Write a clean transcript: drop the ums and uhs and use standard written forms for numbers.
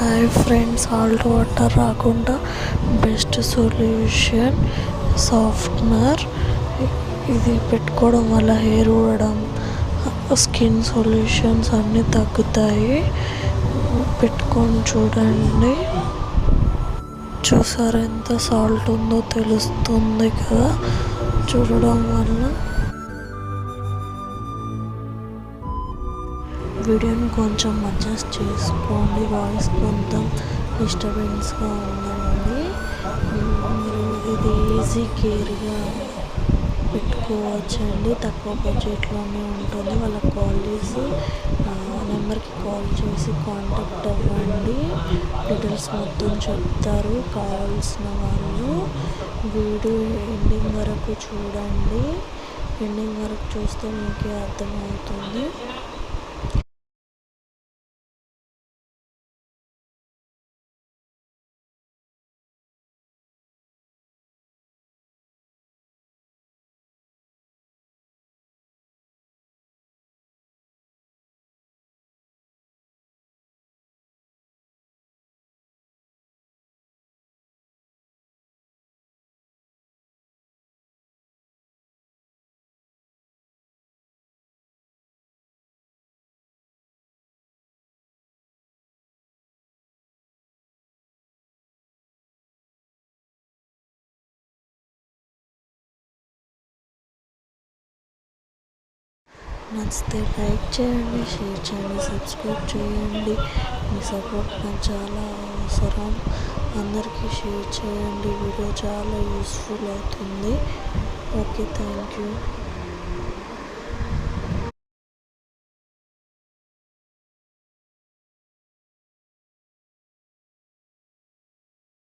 Hi friends, salt water రాకుండా best solution softener. ఇది పెట్టుకోవడం వల్ల హెయిర్ ఊడడం, స్కిన్ సొల్యూషన్స్ అన్నీ తగ్గుతాయి. పెట్టుకొని చూడండి. చూసారా ఎంత సాల్ట్ ఉందో తెలుస్తుంది కదా చూడడం వల్ల. వీడియోని కొంచెం అడ్జస్ట్ చేసుకోండి, వాయిస్ కొంచెం డిస్టర్బెన్స్గా ఉందండి. మీరు ఇది ఈజీ కేర్గా పెట్టుకోవచ్చండి. తక్కువ బడ్జెట్లోనే ఉంటుంది. వాళ్ళకి కాల్ చేసి నెంబర్కి కాల్ చేసి కాంటాక్ట్ అవ్వండి. డీటెయిల్స్ మొత్తం చెప్తారు కావాల్సిన వాళ్ళు. వీడియో ఎండింగ్ వరకు చూడండి. ఎండింగ్ వరకు చూస్తే మీకే అర్థమవుతుంది. నచ్చితే లైక్ చేయండి, షేర్ చేయండి, సబ్స్క్రైబ్ చేయండి. మీ సపోర్ట్ నాకు చాలా అవసరం. అందరికీ షేర్ చేయండి. వీడియో చాలా యూస్ఫుల్ అవుతుంది. Okay, thank you.